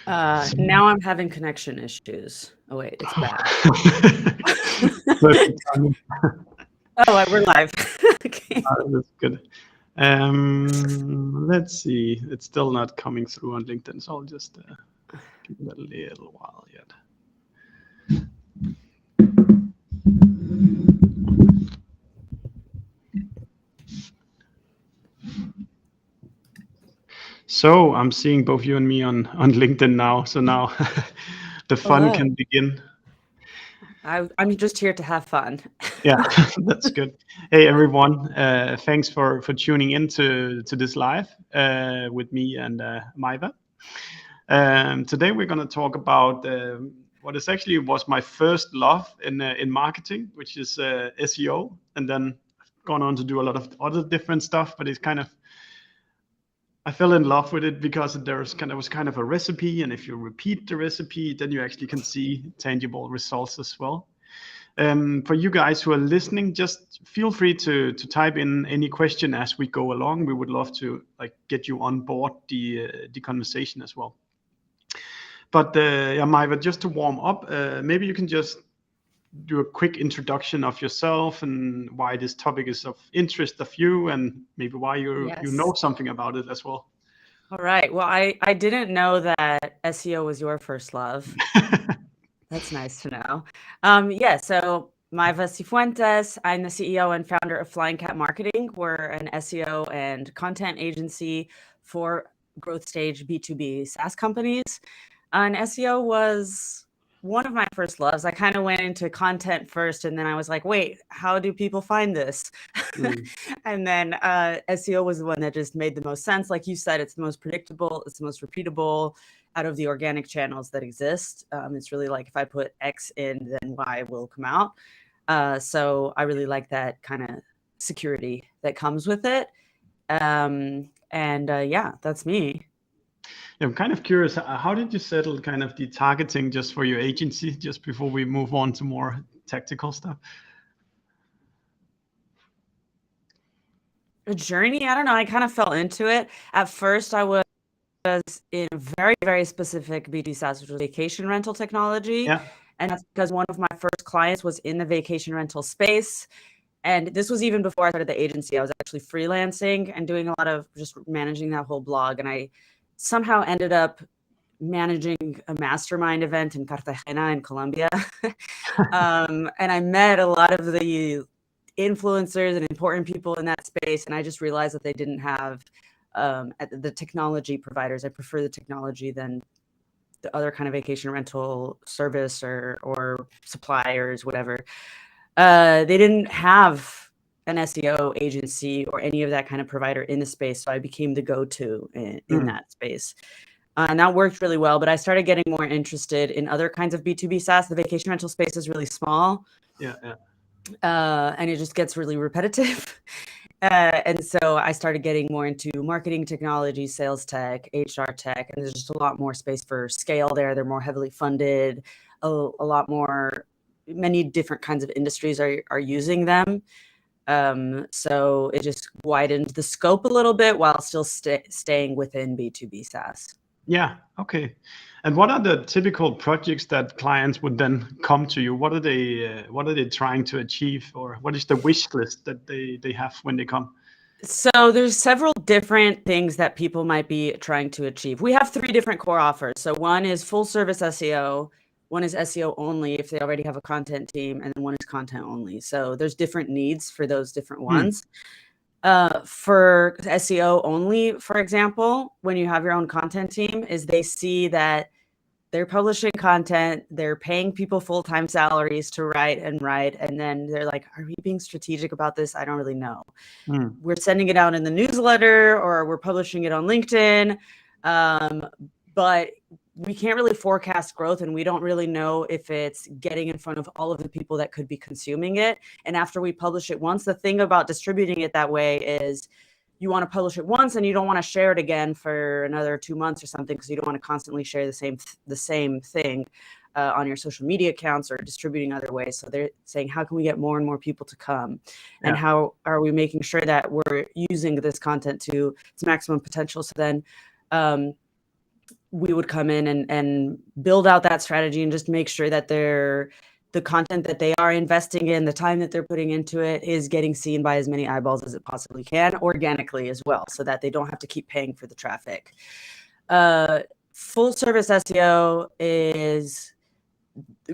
Now I'm having connection issues. Oh wait, it's back. Perfect timing. Oh, we're live. Okay. That's good. Let's see. It's still not coming through on LinkedIn, so I'll just give it a little while yet. So I'm seeing both you and me on LinkedIn now. So now the fun can begin. I'm just here to have fun. Yeah, that's good. Hey everyone, thanks for tuning in to this live with me and Maeva. Today we're going to talk about what is actually was my first love in marketing, which is SEO, and then I've gone on to do a lot of other different stuff. But it's kind of I fell in love with it because there was kind of a recipe, and if you repeat the recipe, then you actually can see tangible results as well. For you guys who are listening, just feel free to type in any question as we go along. We would love to get you on board the conversation as well. But yeah, Maeva, just to warm up, maybe you can just do a quick introduction of yourself and why this topic is of interest of you, and maybe why you know something about it as well. All right. Well, I didn't know that SEO was your first love. That's nice to know. Yeah, so Maeva Cifuentes, I'm the CEO and founder of Flying Cat Marketing. We're an SEO and content agency for growth stage B2B SaaS companies. And SEO was one of my first loves. I kind of went into content first, and then I was like, wait, how do people find this? And then SEO was the one that just made the most sense. Like you said, it's the most predictable, it's the most repeatable out of the organic channels that exist. It's really like if I put X in, then Y will come out. So I really like that kind of security that comes with it. Yeah, that's me. I'm kind of curious, how did you settle kind of the targeting just for your agency, just before we move on to more tactical stuff? A journey, I don't know. I kind of fell into it. At first, I was in very, very specific B2B SaaS, which was vacation rental technology. Yeah. And that's because one of my first clients was in the vacation rental space. And this was even before I started the agency. I was actually freelancing and doing a lot of just managing that whole blog. And I somehow ended up managing a mastermind event in Cartagena in Colombia. And I met a lot of the influencers and important people in that space. And I just realized that they didn't have the technology providers. I prefer the technology than the other kind of vacation rental service or suppliers, whatever. They didn't have an SEO agency or any of that kind of provider in the space. So I became the go-to in that space. And that worked really well. But I started getting more interested in other kinds of B2B SaaS. The vacation rental space is really small. Yeah. And it just gets really repetitive. And so I started getting more into marketing technology, sales tech, HR tech, and there's just a lot more space for scale there. They're more heavily funded, a lot more, many different kinds of industries are using them. So it just widened the scope a little bit while still staying within B2B SaaS. Yeah. Okay. And what are the typical projects that clients would then come to you? What are they trying to achieve, or what is the wish list that they have when they come? So there's several different things that people might be trying to achieve. We have 3 different core offers. So one is full service SEO, one is SEO only if they already have a content team, and then one is content only. So there's different needs for those different ones. For SEO only, for example, when you have your own content team, is they see that they're publishing content, they're paying people full-time salaries to write, and then they're like, are we being strategic about this? I don't really know. We're sending it out in the newsletter or we're publishing it on LinkedIn, but we can't really forecast growth, and we don't really know if it's getting in front of all of the people that could be consuming it. And after we publish it once, the thing about distributing it that way is you want to publish it once and you don't want to share it again for another 2 months or something, because you don't want to constantly share the same thing on your social media accounts or distributing other ways. So they're saying, how can we get more and more people to come? And how are we making sure that we're using this content to its maximum potential? So then we would come in and build out that strategy and just make sure that the content that they are investing in, the time that they're putting into it, is getting seen by as many eyeballs as it possibly can, organically as well, so that they don't have to keep paying for the traffic. Full service SEO is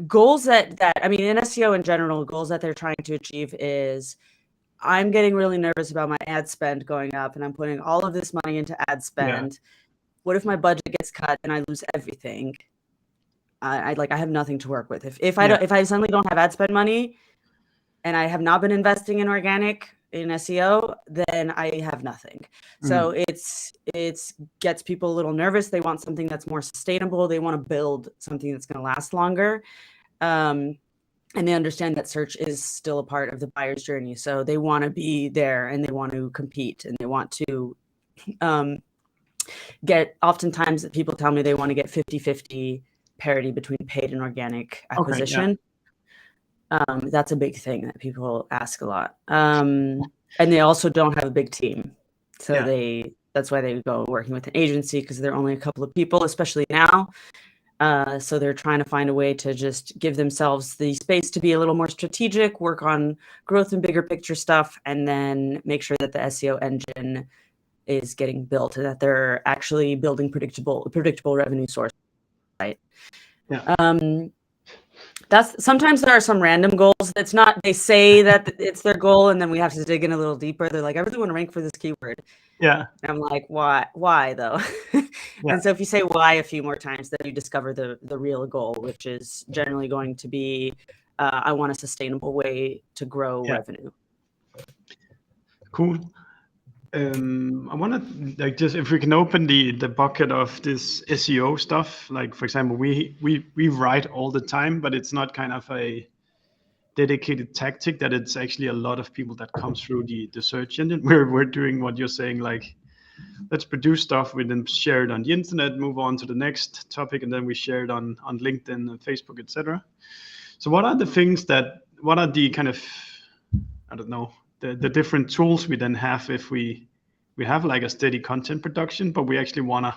goals that I mean, in SEO in general, goals that they're trying to achieve is, I'm getting really nervous about my ad spend going up, and I'm putting all of this money into ad spend. Yeah. What if my budget gets cut and I lose everything? I have nothing to work with. If I suddenly don't have ad spend money, and I have not been investing in organic in SEO, then I have nothing. So it's gets people a little nervous. They want something that's more sustainable. They want to build something that's going to last longer. And they understand that search is still a part of the buyer's journey. So they want to be there, and they want to compete, and they want to oftentimes people tell me they want to get 50-50 parity between paid and organic acquisition. Okay, yeah. That's a big thing that people ask a lot. And they also don't have a big team. So that's why they go working with an agency, because they're only a couple of people, especially now. So they're trying to find a way to just give themselves the space to be a little more strategic, work on growth and bigger picture stuff, and then make sure that the SEO engine is getting built and that they're actually building predictable revenue source. Right. Yeah. That's sometimes there are some random goals. It's not, they say that it's their goal, and then we have to dig in a little deeper. They're like, I really want to rank for this keyword. Yeah. And I'm like, why though? Yeah. And so if you say why a few more times, then you discover the real goal, which is generally going to be, I want a sustainable way to grow revenue. Cool. I want to just, if we can open the bucket of this SEO stuff. Like, for example, we write all the time, but it's not kind of a dedicated tactic, that it's actually a lot of people that come through the search engine. We're doing what you're saying, like, let's produce stuff, we then share it on the internet, move on to the next topic, and then we share it on LinkedIn and Facebook, etc. So what are the things what are the kind of, I don't know, the different tools we then have if we have like a steady content production, but we actually want to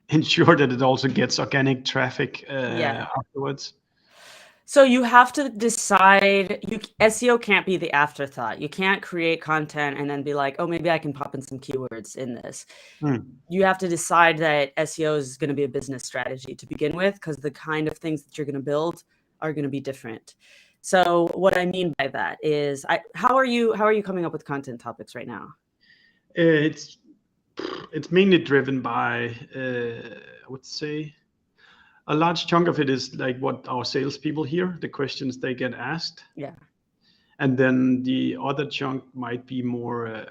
ensure that it also gets organic traffic afterwards? So you have to decide, SEO can't be the afterthought. You can't create content and then be like, oh, maybe I can pop in some keywords in this. You have to decide that SEO is going to be a business strategy to begin with, because the kind of things that you're going to build are going to be different. So what I mean by that is, how are you coming up with content topics right now? It's mainly driven by, I would say, a large chunk of it is like what our salespeople hear, the questions they get asked. Yeah. And then the other chunk might be more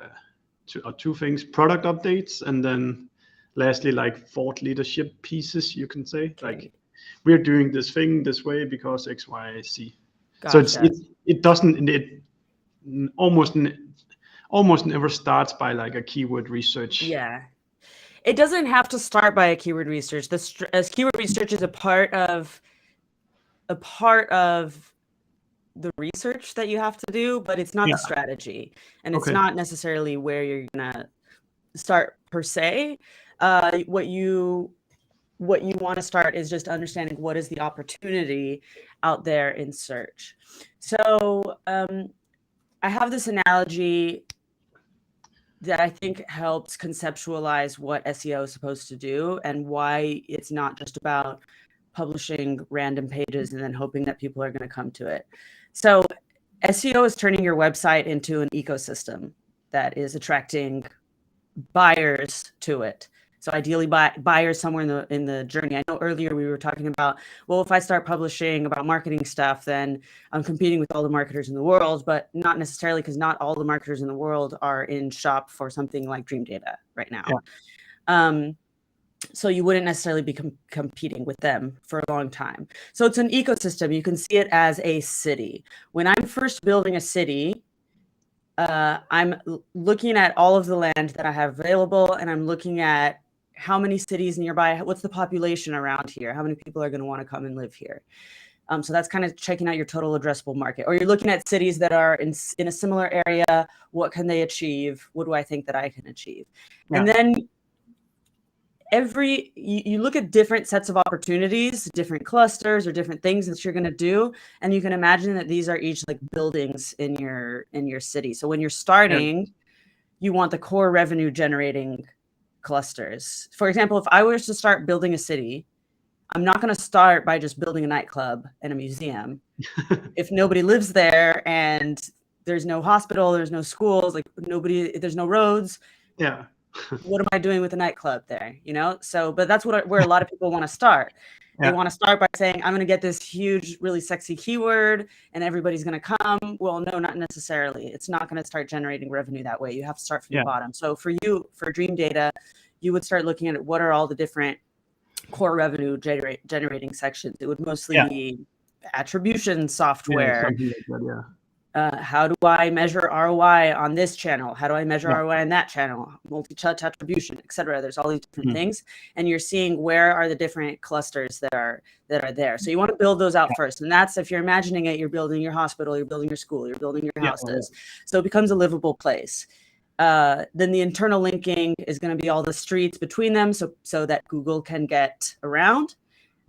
two things: product updates, and then lastly, like thought leadership pieces, you can say. Okay. Like, we're doing this thing this way because X, Y, Z. Gotcha. So it almost never starts by like a keyword research. Yeah. It doesn't have to start by a keyword research. As keyword research is a part of the research that you have to do, but it's not the strategy, and it's not necessarily where you're gonna start per se. What you want to start is just understanding what is the opportunity out there in search. So I have this analogy that I think helps conceptualize what SEO is supposed to do, and why it's not just about publishing random pages and then hoping that people are going to come to it. So SEO is turning your website into an ecosystem that is attracting buyers to it. So ideally buyers somewhere in the journey. I know earlier we were talking about, well, if I start publishing about marketing stuff, then I'm competing with all the marketers in the world, but not necessarily, because not all the marketers in the world are in shop for something like Dream Data right now. Yeah. So you wouldn't necessarily be competing with them for a long time. So it's an ecosystem. You can see it as a city. When I'm first building a city, I'm looking at all of the land that I have available, and I'm looking at how many cities nearby, what's the population around here, how many people are going to want to come and live here. So that's kind of checking out your total addressable market. Or you're looking at cities that are in a similar area. What can they achieve? What do I think that I can achieve? Yeah. And then you look at different sets of opportunities, different clusters or different things that you're going to do, and you can imagine that these are each like buildings in your city. So when you're starting, you want the core revenue generating clusters. For example, if I was to start building a city, I'm not going to start by just building a nightclub and a museum. If nobody lives there and there's no hospital, there's no schools, like there's no roads. Yeah. What am I doing with a nightclub there? So, but that's where a lot of people want to start. They want to start by saying, I'm going to get this huge, really sexy keyword and everybody's going to come. Well, no, not necessarily. It's not going to start generating revenue that way. You have to start from the bottom. So for Dream Data, you would start looking at what are all the different core revenue generating sections. It would mostly be attribution software. Something like that, how do I measure ROI on this channel? How do I measure ROI on that channel? Multi-touch attribution, etc. There's all these different things, and you're seeing where are the different clusters that are there. So you want to build those out first, and that's, if you're imagining it, you're building your hospital, you're building your school, you're building your houses. So it becomes a livable place. Then the internal linking is going to be all the streets between them, so that Google can get around.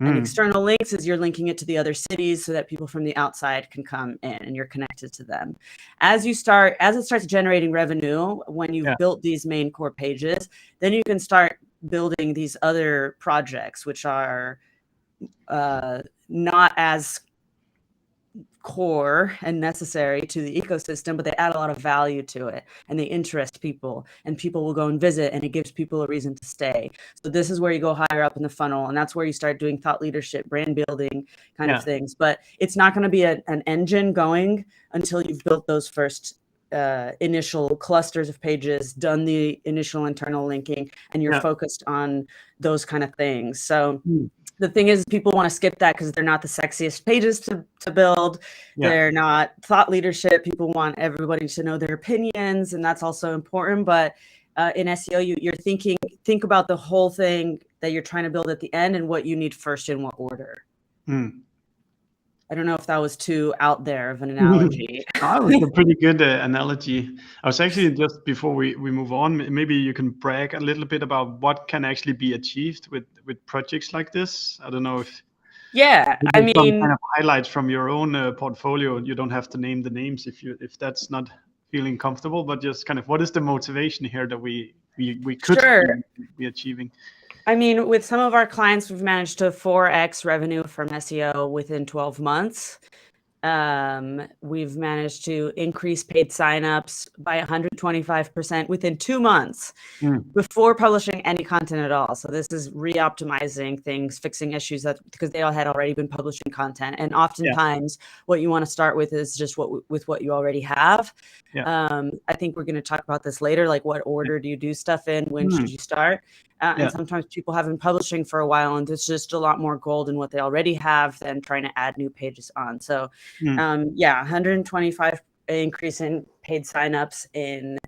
And external links is you're linking it to the other cities so that people from the outside can come in and you're connected to them. As it starts generating revenue, when you've built these main core pages, then you can start building these other projects, which are not as core and necessary to the ecosystem, but they add a lot of value to it and they interest people, and people will go and visit, and it gives people a reason to stay. So this is where you go higher up in the funnel, and that's where you start doing thought leadership, brand building kind of things. But it's not going to be an engine going until you've built those first initial clusters of pages, done the initial internal linking, and you're focused on those kind of things. So the thing is, people want to skip that because they're not the sexiest pages to build. They're not thought leadership. People want everybody to know their opinions, and that's also important. But in SEO, you're think about the whole thing that you're trying to build at the end and what you need first in what order. I don't know if that was too out there of an analogy. That was a pretty good analogy. I was actually, just before we move on, maybe you can brag a little bit about what can actually be achieved with projects like this. I don't know if I mean, some kind of highlights from your own portfolio. You don't have to name the names if that's not feeling comfortable, but just kind of what is the motivation here that we could be achieving? I mean, with some of our clients, we've managed to 4x revenue from SEO within 12 months. We've managed to increase paid signups by 125% within 2 months before publishing any content at all. So this is re-optimizing things, fixing issues because they all had already been publishing content. And oftentimes what you want to start with is just with what you already have. I think we're going to talk about this later, like what order do you do stuff in? When should you start? And sometimes people have been publishing for a while, and there's just a lot more gold in what they already have than trying to add new pages on. So 125 increase in paid signups in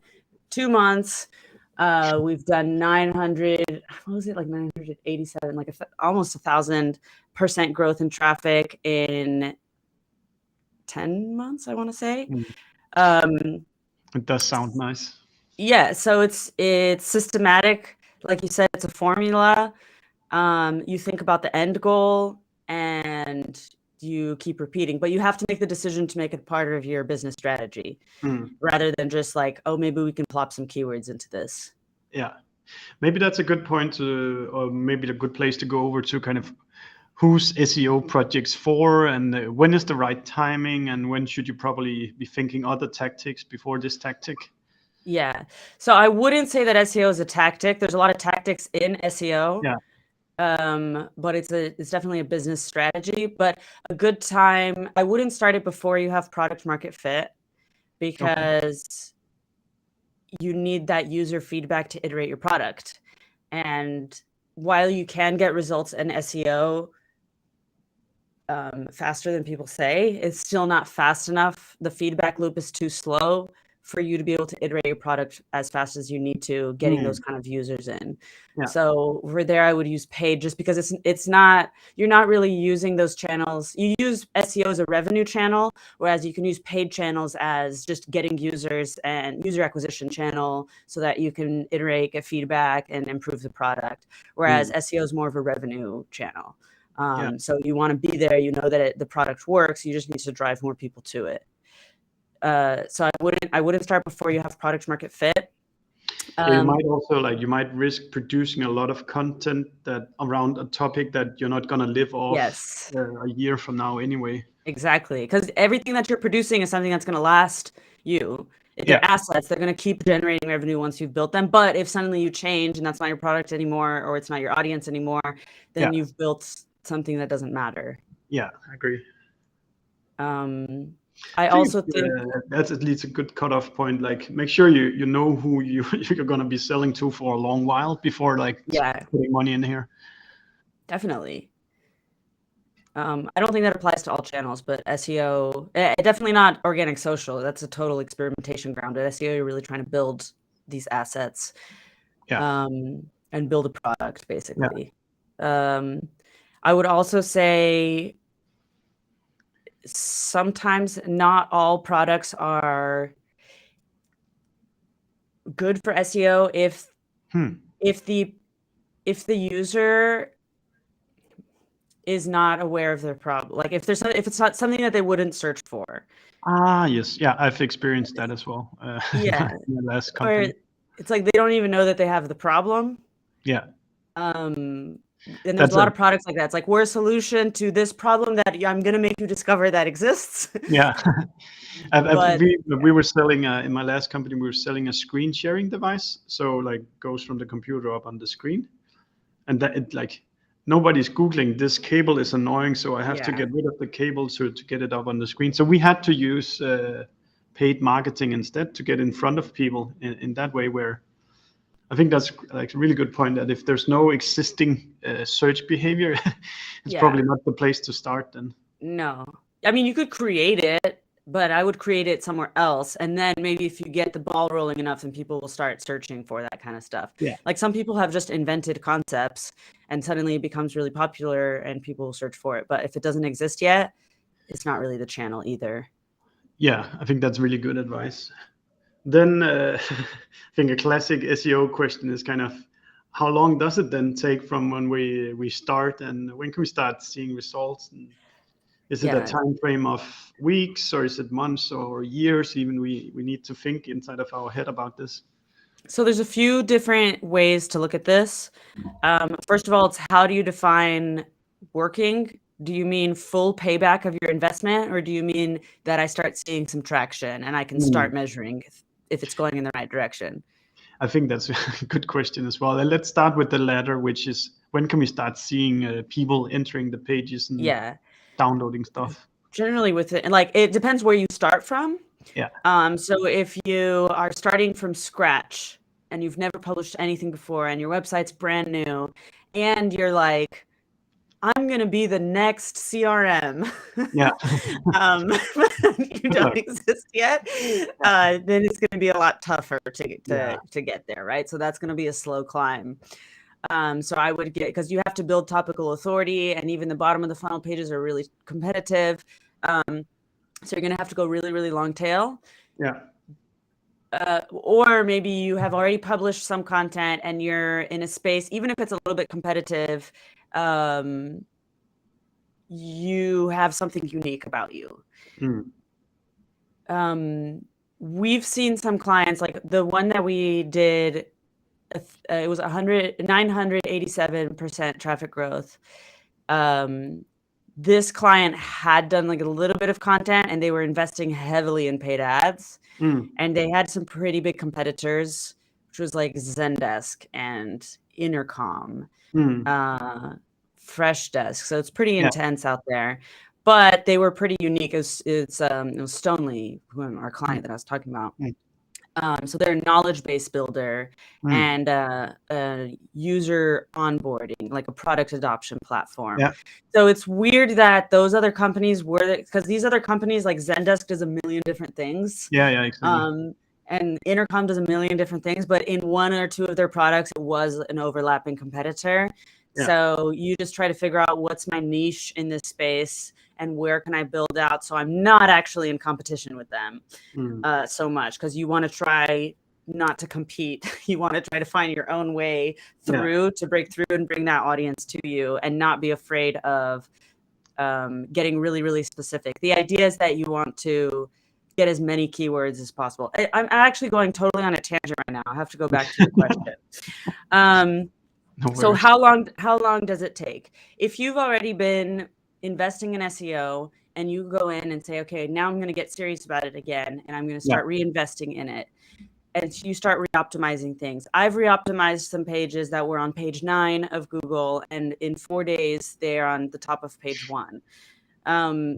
2 months. We've done 987, like almost 1,000% growth in traffic in 10 months, I want to say. It does sound nice. So it's systematic. Like you said, it's a formula. You think about the end goal and you keep repeating, but you have to make the decision to make it part of your business strategy rather than just like, oh, maybe we can plop some keywords into this. Maybe that's a good point or maybe a good place to go over to kind of who's SEO projects for, and when is the right timing, and when should you probably be thinking other tactics before this tactic? So I wouldn't say that SEO is a tactic. There's a lot of tactics in SEO. But it's definitely a business strategy. But a good time, I wouldn't start it before you have product market fit, because you need that user feedback to iterate your product. And while you can get results in SEO faster than people say, it's still not fast enough. The feedback loop is too slow for you to be able to iterate your product as fast as you need to, getting those kind of users in. Yeah. So over there, I would use paid just because it's not, you're not really using those channels. You use SEO as a revenue channel, whereas you can use paid channels as just getting users and user acquisition channel so that you can iterate, get feedback, and improve the product. Whereas SEO is more of a revenue channel. So you want to be there, you know that the product works, you just need to drive more people to it. So I wouldn't start before you have product market fit. You might also you might risk producing a lot of content that around a topic that you're not gonna live off a year from now anyway. Exactly, because everything that you're producing is something that's gonna last you. They're assets, they're gonna keep generating revenue once you've built them. But if suddenly you change and that's not your product anymore, or it's not your audience anymore, then you've built something that doesn't matter. Yeah, I agree. I also think that's at least a good cutoff point. Like, make sure you know who you're gonna be selling to for a long while before putting money in here. Definitely. I don't think that applies to all channels, but SEO, definitely not organic social. That's a total experimentation ground. At SEO, you're really trying to build these assets, and build a product, basically. I would also say sometimes not all products are good for SEO if the user is not aware of their problem. Like if it's not something that they wouldn't search for. Yes. Yeah, I've experienced that as well. In my last company. Or it's like they don't even know that they have the problem. Yeah. And there's a lot of products like that. It's like, we're a solution to this problem that I'm going to make you discover that exists. Yeah. We were selling, in my last company, we were selling a screen sharing device. So like goes from the computer up on the screen. And that it nobody's Googling, this cable is annoying, so I have to get rid of the cable to get it up on the screen. So we had to use paid marketing instead to get in front of people in that way, where I think that's like a really good point, that if there's no existing search behavior, it's probably not the place to start then. No. I mean, you could create it, but I would create it somewhere else. And then maybe if you get the ball rolling enough, then people will start searching for that kind of stuff. Yeah. Like some people have just invented concepts and suddenly it becomes really popular and people will search for it. But if it doesn't exist yet, it's not really the channel either. Yeah, I think that's really good advice. Then I think a classic SEO question is kind of, how long does it then take from when we start, and when can we start seeing results? And is it a time frame of weeks, or is it months or years? Even we need to think inside of our head about this. So there's a few different ways to look at this. First of all, it's how do you define working? Do you mean full payback of your investment, or do you mean that I start seeing some traction and I can start measuring if it's going in the right direction? I think that's a good question as well. And let's start with the latter, which is, when can we start seeing people entering the pages and downloading stuff? Generally with it, and like, it depends where you start from. Yeah. So if you are starting from scratch and you've never published anything before and your website's brand new and you're like, I'm going to be the next CRM. Yeah. You don't exist yet. Then it's going to be a lot tougher to get there, right? So that's going to be a slow climb. So I would because you have to build topical authority, and even the bottom of the funnel pages are really competitive. So you're going to have to go really, really long tail. Yeah. Or maybe you have already published some content and you're in a space, even if it's a little bit competitive, you have something unique about you. We've seen some clients, like the one that we did, it was 987% traffic growth. This client had done like a little bit of content and they were investing heavily in paid ads. And they had some pretty big competitors, which was like Zendesk and Intercom, Freshdesk. So it's pretty intense out there, but they were pretty unique. It was Stonely, our client that I was talking about. So they're a knowledge base builder and user onboarding, like a product adoption platform. So it's weird that those other companies were, because these other companies like Zendesk does a million different things. Exactly. And Intercom does a million different things, but in one or two of their products, it was an overlapping competitor. Yeah. So you just try to figure out what's my niche in this space and where can I build out so I'm not actually in competition with them so much, because you want to try not to compete. You want to try to find your own way through to break through and bring that audience to you and not be afraid of getting really, really specific. The idea is that you want to get as many keywords as possible. I'm actually going totally on a tangent right now. I have to go back to your question. So how long does it take? If you've already been investing in SEO and you go in and say, okay, now I'm going to get serious about it again, and I'm going to start reinvesting in it, and you start re-optimizing things. I've re-optimized some pages that were on page 9 of Google, and in 4 days, they're on the top of page 1.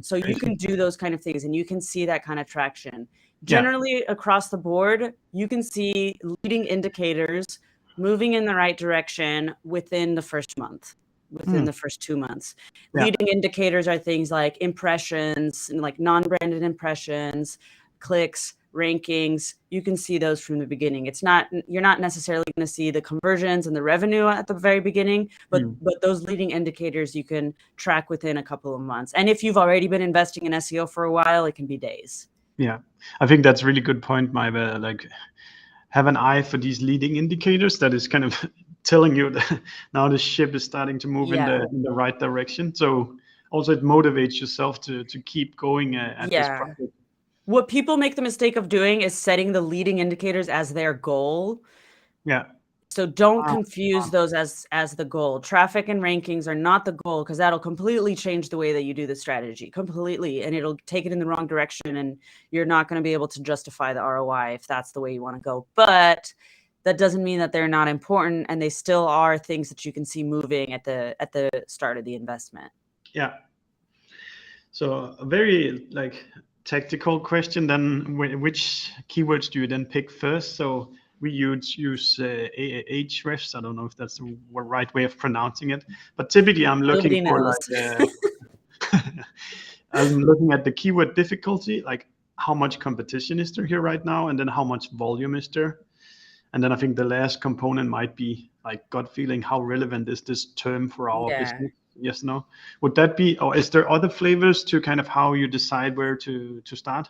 So you can do those kind of things and you can see that kind of traction. Generally across the board, you can see leading indicators moving in the right direction within the first month, within the first 2 months. Leading indicators are things like impressions, like non-branded impressions, clicks, rankings. You can see those from the beginning. You're not necessarily going to see the conversions and the revenue at the very beginning, but those leading indicators you can track within a couple of months. And if you've already been investing in SEO for a while, it can be days. Yeah, I think that's a really good point, Maeva. Like, have an eye for these leading indicators that is kind of telling you that now the ship is starting to move in the right direction. So also it motivates yourself to keep going at this project. What people make the mistake of doing is setting the leading indicators as their goal. Yeah. So don't confuse those as the goal. Traffic and rankings are not the goal, because that'll completely change the way that you do the strategy completely, and it'll take it in the wrong direction, and you're not going to be able to justify the ROI if that's the way you want to go. But that doesn't mean that they're not important, and they still are things that you can see moving at the start of the investment. Yeah. So a very tactical question then, which keywords do you then pick first? So we use Ahrefs. I don't know if that's the right way of pronouncing it, but typically I'm looking for I'm looking at the keyword difficulty, like how much competition is there here right now, and then how much volume is there. And then I think the last component might be like gut feeling, how relevant is this term for our business? Yes, no. Would that be, or is there other flavors to kind of how you decide where to start?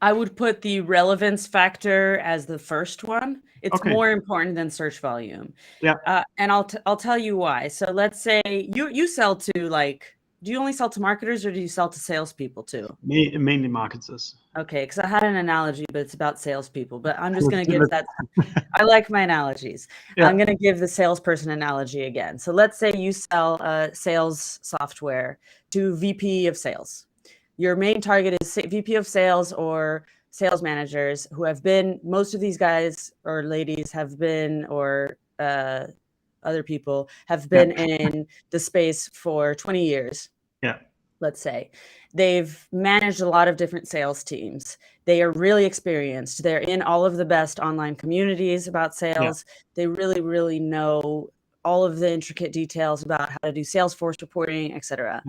I would put the relevance factor as the first one. It's more important than search volume. Yeah. And I'll tell you why. So let's say you sell to, like, do you only sell to marketers or do you sell to salespeople too? Mainly marketers. Okay, because I had an analogy, but it's about salespeople. But I'm just going to give that. I like my analogies. I'm going to give the salesperson analogy again. So let's say you sell sales software to VP of sales. Your main target is VP of sales or sales managers who have been, most of these guys or ladies have been, or other people have been in the space for 20 years. Yeah. Let's say they've managed a lot of different sales teams. They are really experienced. They're in all of the best online communities about sales. They really, really know all of the intricate details about how to do Salesforce reporting, etc.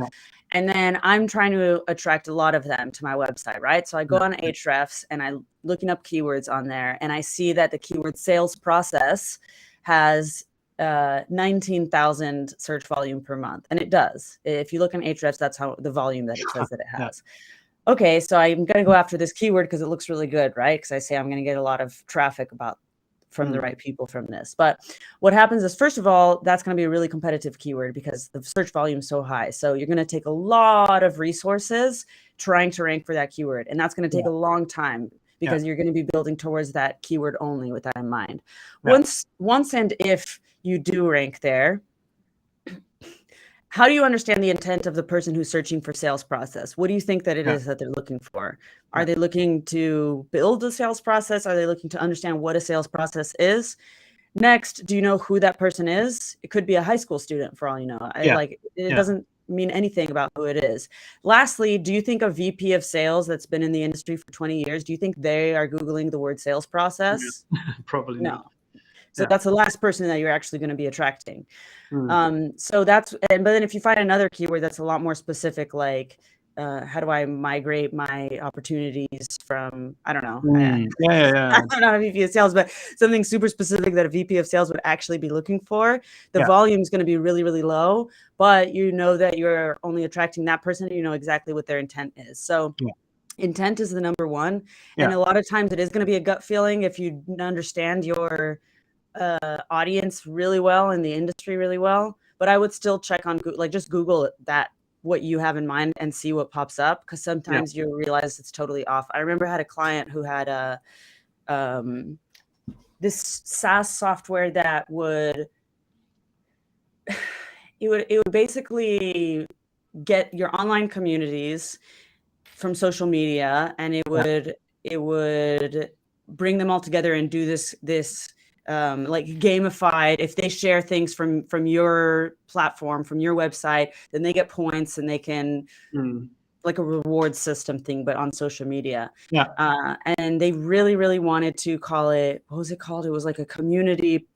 And then I'm trying to attract a lot of them to my website, right? So I go on Ahrefs and I'm looking up keywords on there, and I see that the keyword sales process has 19,000 search volume per month. And it does. If you look on Ahrefs, that's how the volume that it says that it has. Okay, so I'm going to go after this keyword because it looks really good, right? Because I say I'm going to get a lot of traffic from the right people from this. But what happens is, first of all, that's going to be a really competitive keyword because the search volume is so high. So you're going to take a lot of resources trying to rank for that keyword. And that's going to take a long time because you're going to be building towards that keyword only with that in mind. Once and if you do rank there, how do you understand the intent of the person who's searching for sales process? What do you think that it is that they're looking for? Are they looking to build a sales process? Are they looking to understand what a sales process is? Next, do you know who that person is? It could be a high school student for all you know. It doesn't mean anything about who it is. Lastly, do you think a VP of sales that's been in the industry for 20 years, do you think they are Googling the word sales process? Probably not. So that's the last person that you're actually going to be attracting. So that's, but then if you find another keyword that's a lot more specific, like how do I migrate my opportunities from, I don't know. Yeah. I'm not a VP of sales, but something super specific that a VP of sales would actually be looking for. The Yeah. volume is going to be really, really low, but you know that you're only attracting that person. You know exactly what their intent is. So Yeah. intent is the number one. Yeah. And a lot of times it is going to be a gut feeling if you understand your audience really well and the industry really well. But I would still check on Google, like just Google that, what you have in mind, and see what pops up, because sometimes you realize it's totally off. I remember I had a client who had a this SaaS software that would it would basically get your online communities from social media, and it would bring them all together and do this like gamified. If they share things from your platform, from your website, then they get points, and they can like a reward system thing, but on social media. And they really, really wanted to call it, what was it called? It was like a community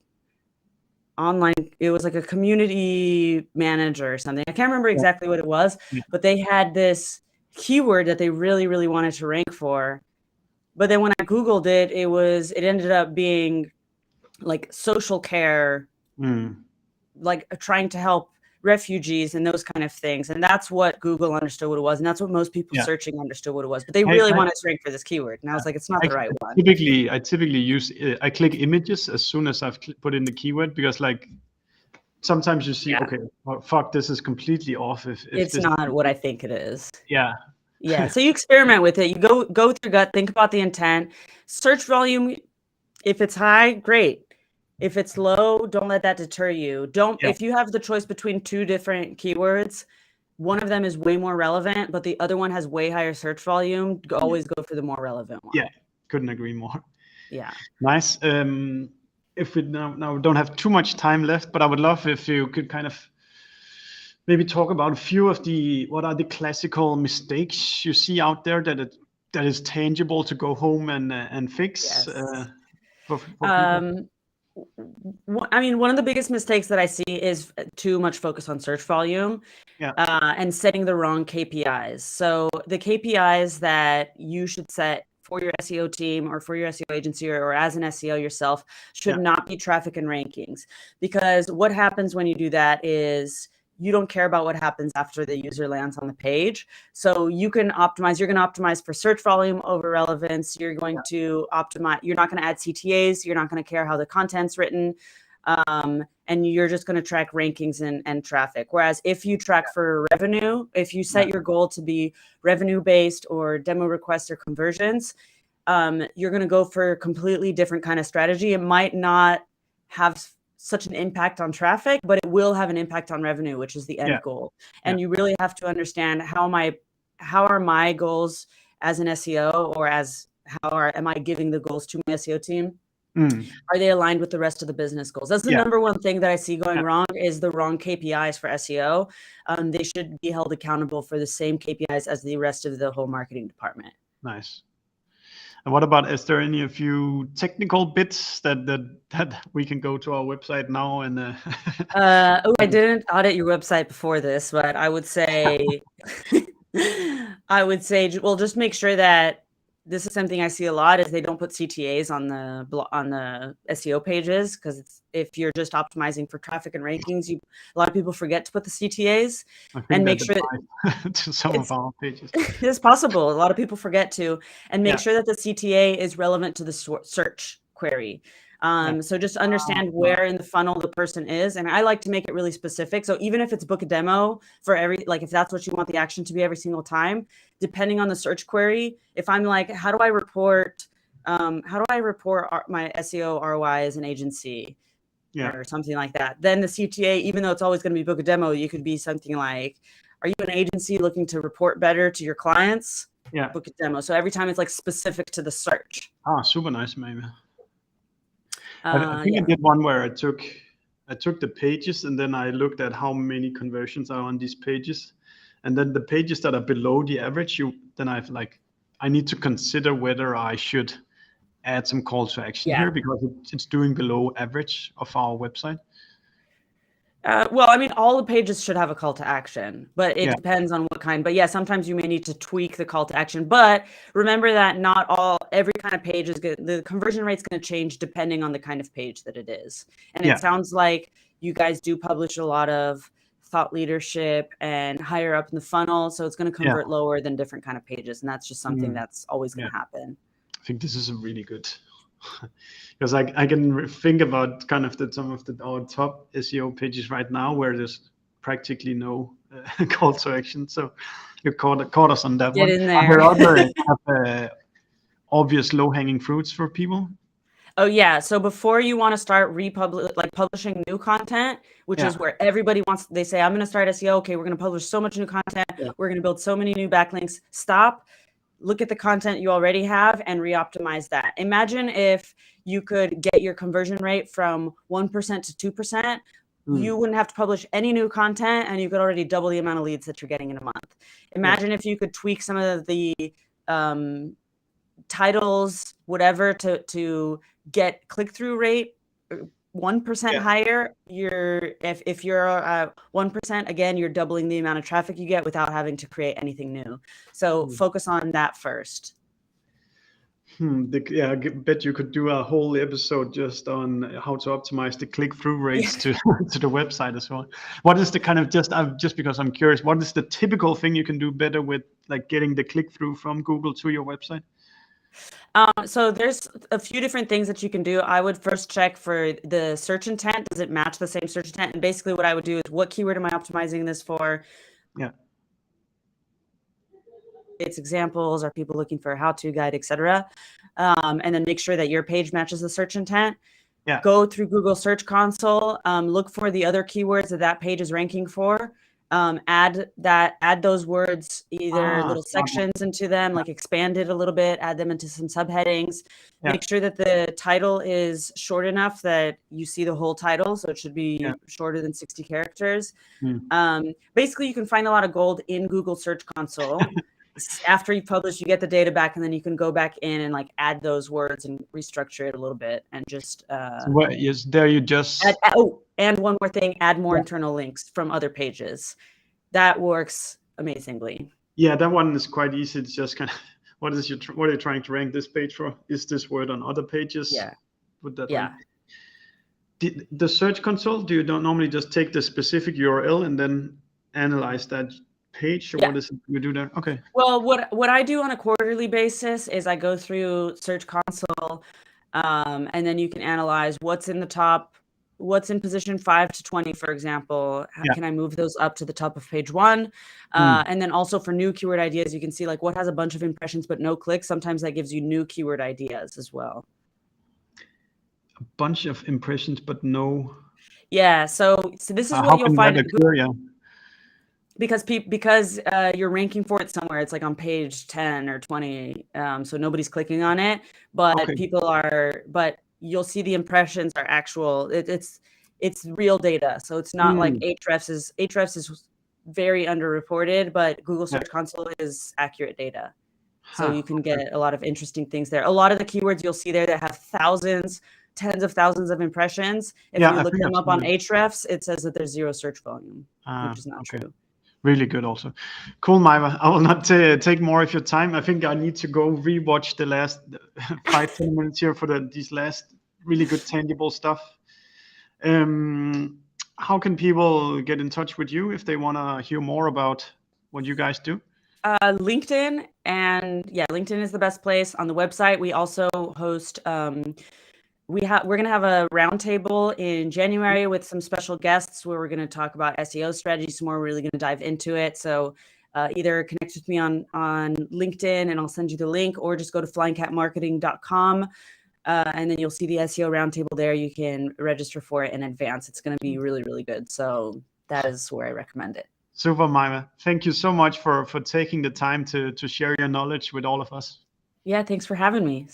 online, it was like a community manager or something. I can't remember exactly what it was, but they had this keyword that they really, really wanted to rank for. But then when I Googled it, it ended up being like social care, like trying to help refugees and those kind of things. And that's what Google understood what it was. And that's what most people searching understood what it was. But they really wanted to rank for this keyword. And I was like, it's not the right one. I typically use, I click images as soon as I've put in the keyword, because like sometimes you see, okay, well, fuck, this is completely off. If it's this not what I think it is. Yeah. So you experiment with it. You go with your gut, think about the intent, search volume. If it's high, great. If it's low, don't let that deter you. If you have the choice between two different keywords, one of them is way more relevant, but the other one has way higher search volume, always go for the more relevant one. Yeah, couldn't agree more. Yeah. Nice. If we now don't have too much time left, but I would love if you could kind of maybe talk about a few of what are the classical mistakes you see out there that is tangible to go home and fix. For people. I mean, one of the biggest mistakes that I see is too much focus on search volume, and setting the wrong KPIs. So the KPIs that you should set for your SEO team or for your SEO agency, or as an SEO yourself, should not be traffic and rankings. Because what happens when you do that is you don't care about what happens after the user lands on the page. So you can optimize, you're going to optimize for search volume over relevance. You're going to optimize, you're not going to add CTAs. You're not going to care how the content's written. And you're just going to track rankings and traffic. Whereas if you track for revenue, if you set your goal to be revenue based or demo requests or conversions, you're going to go for a completely different kind of strategy. It might not have such an impact on traffic, but it will have an impact on revenue, which is the end goal. And you really have to understand how are my goals as an SEO, or am I giving the goals to my SEO team? Are they aligned with the rest of the business goals? That's the number one thing that I see going wrong, is the wrong KPIs for SEO. They should be held accountable for the same KPIs as the rest of the whole marketing department. Nice. And what about, is there any of you technical bits that we can go to our website now and I didn't audit your website before this, but I would say well, just make sure that this is something I see a lot, is they don't put CTAs on the SEO pages, because if you're just optimizing for traffic and rankings, a lot of people forget to put the CTAs, and make sure to some of our pages. It's possible. A lot of people forget to, and make sure that the CTA is relevant to the search query. So just understand where in the funnel the person is. And I like to make it really specific. So even if it's book a demo for if that's what you want the action to be every single time, depending on the search query, if I'm like, how do I report my SEO ROI as an agency? Or something like that, then the CTA, even though it's always going to be book a demo, you could be something like, are you an agency looking to report better to your clients? Book a demo. So every time it's like specific to the search. Super nice, Maeva. I think I did one where I took the pages, and then I looked at how many conversions are on these pages, and then the pages that are below the average, then I need to consider whether I should add some call to action here, because it's doing below average of our website. Well, I mean, all the pages should have a call to action, but it Yeah, depends on what kind. But yeah, sometimes you may need to tweak the call to action. But remember that every kind of page is good. The conversion rate's going to change depending on the kind of page that it is. And yeah, it sounds like you guys do publish a lot of thought leadership and higher up in the funnel, so it's going to yeah. convert lower than different kind of pages, and that's just something Mm, that's always going yeah. to happen. I think this is a really good because I can think about kind of some of our top SEO pages right now where there's practically no call to action. So you caught us on that Get one. in Are there. there other obvious low hanging fruits for people? Oh yeah. So before you want to start publishing new content, which Yeah, is where everybody wants, they say, I'm going to start SEO. Okay, we're going to publish so much new content. yeah, We're going to build so many new backlinks. Stop, look at the content you already have and re-optimize that. Imagine if you could get your conversion rate from 1% to 2%. You wouldn't have to publish any new content and you could already double the amount of leads that you're getting in a month. Imagine if you could tweak some of the titles, whatever, to get click-through rate 1% yeah. higher. If you're 1%, again, you're doubling the amount of traffic you get without having to create anything new. So focus on that first. Yeah, I bet you could do a whole episode just on how to optimize the click-through rates to to the website as well. What is the kind of just because I'm curious, what is the typical thing you can do better with like getting the click-through from Google to your website? So there's a few different things that you can do. I would first check for the search intent. Does it match the same search intent? And basically what I would do is, what keyword am I optimizing this for? Yeah. Its examples, are people looking for a how-to guide, etc. And then make sure that your page matches the search intent. Yeah. Go through Google Search Console, look for the other keywords that page is ranking for. Add those words, either little sections into them, like expand it a little bit, add them into some subheadings. Yeah. Make sure that the title is short enough that you see the whole title. So it should be shorter than 60 characters. Basically, you can find a lot of gold in Google Search Console. After you publish, you get the data back, and then you can go back in and like add those words and restructure it a little bit and just and one more thing, add more internal links from other pages. That works amazingly. Yeah, that one is quite easy. It's just kind of what are you trying to rank this page for? Is this word on other pages? Yeah. Put that link. The Search Console, do you don't normally just take the specific URL and then analyze that page, or what is it you do there? Okay. Well, what I do on a quarterly basis is I go through Search Console, and then you can analyze what's in the top, what's in position 5 to 20, for example. How can I move those up to the top of page 1? And then also for new keyword ideas, you can see like what has a bunch of impressions but no clicks. Sometimes that gives you new keyword ideas as well. A bunch of impressions but no. Yeah. So this is what you'll find. Because you're ranking for it somewhere, it's like on page 10 or 20, so nobody's clicking on it, but people are. But you'll see the impressions are actual. It's real data, so it's not like Ahrefs is very underreported, but Google Search Console is accurate data, so you can get a lot of interesting things there. A lot of the keywords you'll see there that have thousands, tens of thousands of impressions. If you look them up on Ahrefs, it says that there's zero search volume, which is not true. Really good also. Cool, Maeva. I will not take more of your time. I think I need to go rewatch the last 5-10 minutes here for these last really good tangible stuff. How can people get in touch with you if they want to hear more about what you guys do? LinkedIn, and LinkedIn is the best place. On the website, we also host we're going to have a roundtable in January with some special guests where we're going to talk about SEO strategies more. We're really going to dive into it. So either connect with me on LinkedIn and I'll send you the link, or just go to flyingcatmarketing.com and then you'll see the SEO roundtable there. You can register for it in advance. It's going to be really, really good. So that is where I recommend it. Super, Maeva. Thank you so much for taking the time to share your knowledge with all of us. Yeah, thanks for having me.